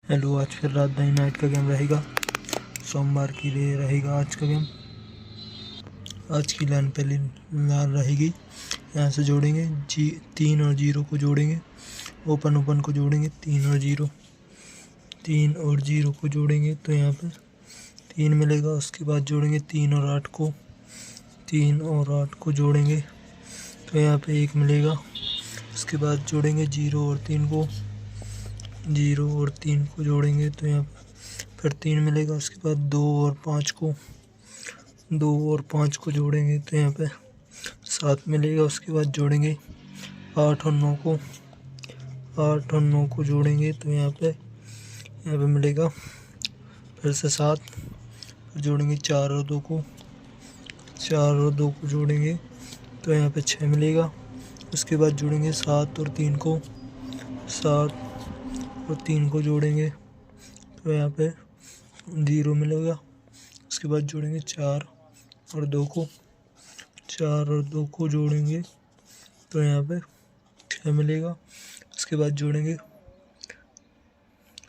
Hello, आज फिर रात दाई नाइट का गेम रहेगा। सोमवार की लिए रहेगा आज का गेम। आज की लाइन पहली लाइन रहेगी, यहाँ से जोड़ेंगे 3 और 0 को जोड़ेंगे, ओपन को जोड़ेंगे 3 और 0 को जोड़ेंगे तो यहाँ पे 3 मिलेगा। उसके बाद जोड़ेंगे 3 और 8 को, 3 और 8 को जोड़ेंगे तो यहाँ पे 1 मिलेगा। उसके बाद जोड़ेंगे 0 और 3 को, 0 और 3 को जोड़ेंगे तो यहाँ फिर 3 मिलेगा। उसके बाद 2 और 5 को, 2 और 5 को जोड़ेंगे तो यहाँ पे 7 मिलेगा। उसके बाद जोड़ेंगे 8 और 9 को, 8 और 9 को जोड़ेंगे तो यहाँ पे मिलेगा फिर से 7। फिर जोड़ेंगे 4 और 2 को, 4 और 2 को जोड़ेंगे तो यहाँ पे 6 मिलेगा। उसके बाद जोड़ेंगे 7 और 3 को, 7 और 3 को जोड़ेंगे तो यहाँ पे 0 मिलेगा। उसके बाद जोड़ेंगे 4 और 2 को, 4 और 2 को जोड़ेंगे तो यहाँ पे 6 मिलेगा। उसके बाद जोड़ेंगे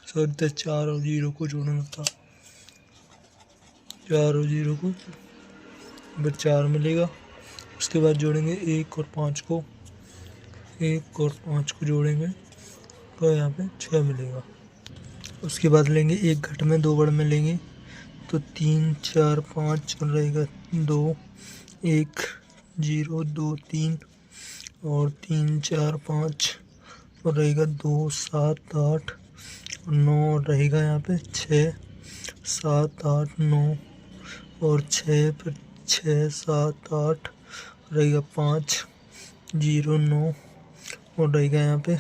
4 और 0 को जोड़ना था, 4 और 0 को फिर 4 मिलेगा। उसके बाद जोड़ेंगे 1 और 5 को, 1 और 5 को जोड़ेंगे तो यहाँ पे 6 मिलेगा। उसके बाद लेंगे एक घट में 2 बड़ में लेंगे तो 3 4 5 रहेगा 2 1 0 2 3 और 3 4 5 और रहेगा 2 7 8 और 9 रहेगा यहाँ पे 6 7 8 9 और 6 फिर 6 7 8 रहेगा 5 0 9 और रहेगा यहाँ पे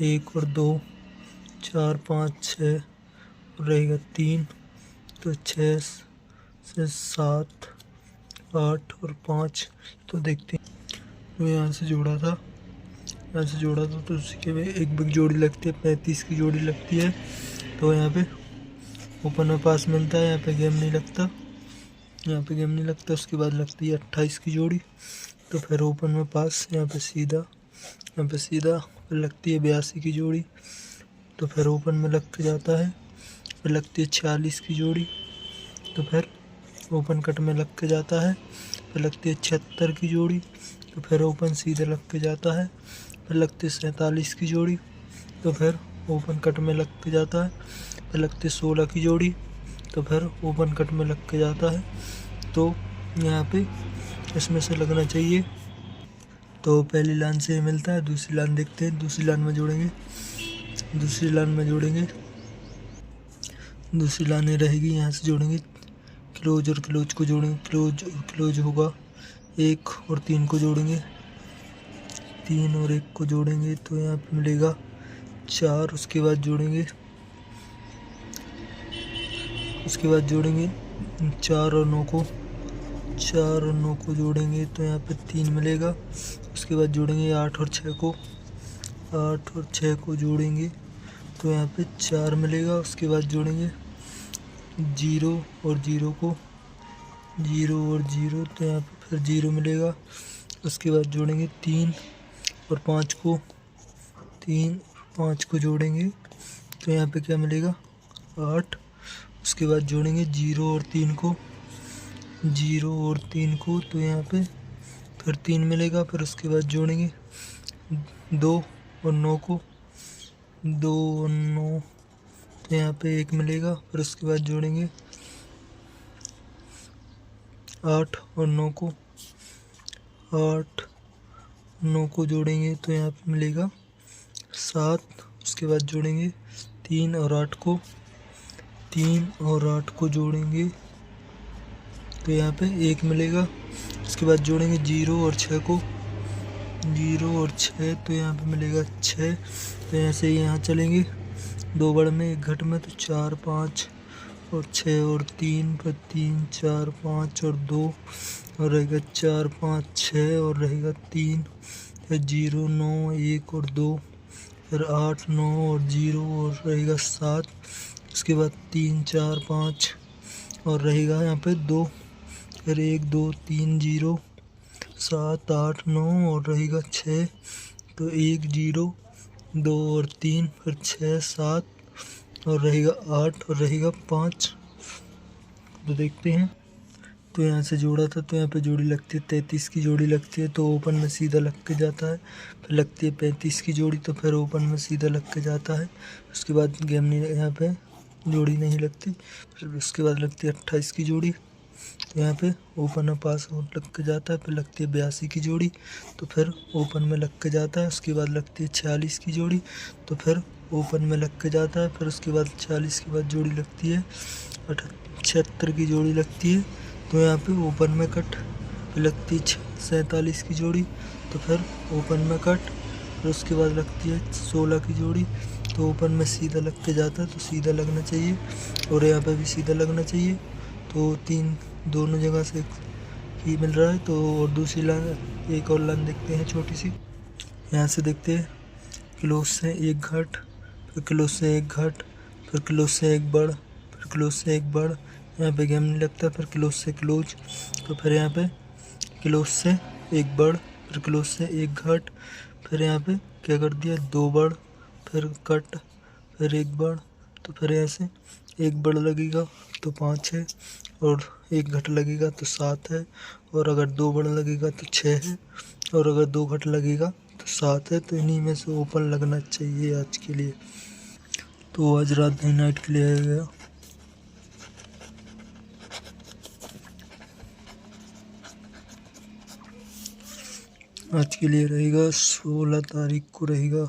1 और 2 4 5 6 रहेगा 3 तो 6 से 7 8 और 5 तो देखते हैं। तो यहाँ से जोड़ा था, तो उसके में एक बिग जोड़ी लगती है, 35 की जोड़ी लगती है तो यहाँ पे ओपन में पास मिलता है। यहाँ पे गेम नहीं लगता, उसके बाद लगती है 28 की जोड़ी तो फिर ओपन में पास यहाँ पे सीधा फिर लगती है 82 की जोड़ी तो फिर ओपन में लग के जाता है। फिर लगती है 46 की जोड़ी तो फिर ओपन कट में लग के जाता है। फिर लगती है 76 की जोड़ी तो फिर ओपन सीधे लग के जाता है। फिर लगती है 47 की जोड़ी तो फिर ओपन कट में लग के जाता है। फिर लगती है 16 की जोड़ी तो फिर ओपन कट में लग के जाता है। तो यहाँ पे इसमें से लगना चाहिए। तो पहली लाइन से मिलता है। दूसरी लाइन देखते हैं, दूसरी लाइन में जोड़ेंगे, दूसरी लाइन रहेगी। यहाँ से जोड़ेंगे क्लोज और क्लोज को जोड़ेंगे, क्लोज होगा 1 और 3 को जोड़ेंगे, 3 और 1 को जोड़ेंगे तो यहाँ पे मिलेगा 4। उसके बाद जोड़ेंगे 4 और 9 को, 4 और 9 को जोड़ेंगे तो यहाँ पे 3 मिलेगा। उसके बाद जोड़ेंगे 8 और 6 को, 8 और 6 को जोड़ेंगे तो यहाँ पे 4 मिलेगा। उसके बाद जोड़ेंगे 0 और 0 को, 0 और 0 तो यहाँ पे फिर 0 मिलेगा। उसके बाद जोड़ेंगे 3 और 5 को, 3 और 5 को जोड़ेंगे तो यहाँ पे क्या मिलेगा 8। उसके बाद जोड़ेंगे 0 और 3 को, 0 और 3 को तो यहाँ पे फिर 3 मिलेगा। फिर उसके बाद जोड़ेंगे 2 और 9 को, 2 और 9 तो यहाँ पे 1 मिलेगा। फिर उसके बाद जोड़ेंगे 8 और 9 को, 8 9 को जोड़ेंगे तो यहाँ पे मिलेगा 7। उसके बाद जोड़ेंगे 3 और 8 को, 3 और 8 को जोड़ेंगे तो यहाँ पे 1 मिलेगा। उसके बाद जोड़ेंगे 0 और 6 को, 0 और 6 तो यहाँ पे मिलेगा 6। तो ऐसे ही यहाँ चलेंगे 2 बड़ में 1 घट में तो 4 5 और 6 और 3 फिर 3 4 5 और 2 और रहेगा 4 5 6 और रहेगा 3 फिर 0 9 1 और 2 फिर 8 9 और 0 और रहेगा 7। उसके बाद 3 4 5 और रहेगा यहाँ पे 2 फिर 1 2 3 0 7 8 9 और रहेगा 6 तो 1 0 2 और 3, फिर 6 7 और रहेगा 8 और रहेगा 5। तो देखते हैं। तो यहाँ से जोड़ा था तो यहाँ पे जोड़ी लगती है 33 की जोड़ी लगती है तो ओपन में सीधा लग के जाता है। फिर लगती है 35 की जोड़ी तो फिर ओपन में सीधा लग के जाता है। उसके बाद गेम नहीं, यहाँ पे जोड़ी नहीं लगती। फिर उसके बाद लगती है 28 की जोड़ी तो यहाँ पे ओपन में पास आउट लग के जाता है। फिर लगती है 82 की जोड़ी तो फिर ओपन में लग के जाता है। उसके बाद लगती है 46 की जोड़ी तो फिर ओपन में लग के जाता है। फिर उसके बाद 40 के बाद जोड़ी लगती है 76 की जोड़ी लगती है तो यहाँ पे ओपन में कट। फिर लगती है 47 की जोड़ी तो फिर ओपन में कट। फिर उसके बाद लगती है 16 की जोड़ी तो ओपन में सीधा लग के जाता है तो सीधा लगना चाहिए और यहाँ पे भी सीधा लगना चाहिए। तो 3 दोनों जगह से ही मिल रहा है। तो और दूसरी लाइन, एक और लाइन देखते हैं छोटी सी। यहाँ से देखते हैं क्लोज से एक घट, फिर क्लोज से एक घट, फिर क्लोज से एक बढ़, फिर क्लोज से एक बढ़। यहाँ पे गेम नहीं लगता। फिर क्लोज से क्लोज तो फिर यहाँ पे क्लोज से एक बढ़, फिर क्लोज से एक घट, फिर यहाँ पे क्या कर दिया 2 बढ़, फिर कट, फिर एक बढ़। तो फिर यहाँ से एक बढ़ लगेगा तो 5 है और एक घट लगेगा तो 7 है और अगर 2 बढ़ लगेगा तो 6 है और अगर 2 घट लगेगा तो 7 है। तो इन्हीं में से ओपन लगना चाहिए आज के लिए। तो आज रात नाइट के लिए आ गया। आज के लिए रहेगा 16 तारीख को रहेगा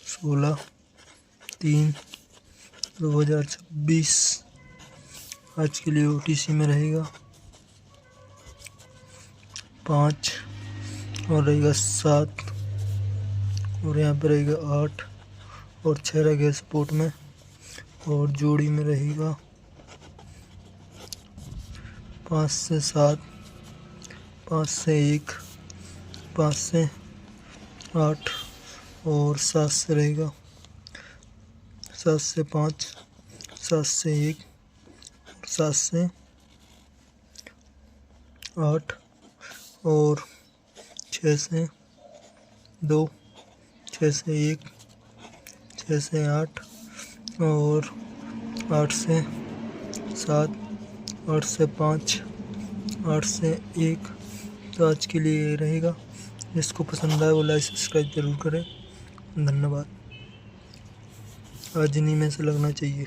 16/3/2026। आज के लिए OTC में रहेगा 5 और रहेगा 7 और यहाँ पे रहेगा 8 और 6 रहेगा सपोर्ट में और जोड़ी में रहेगा 5 से 7, 5 से 1, 5 से 8 और 7 से रहेगा 7 से 5, 7 से 1, 7 से 8 और 6 से 2, 6 से 1, 6 से 8 और 8 से 7, 8 से 5, 8 से 1। तो आज के लिए ये रहेगा। जिसको पसंद आए वो लाइक सब्सक्राइब जरूर करें। धन्यवाद। आज इन्हीं में से लगना चाहिए।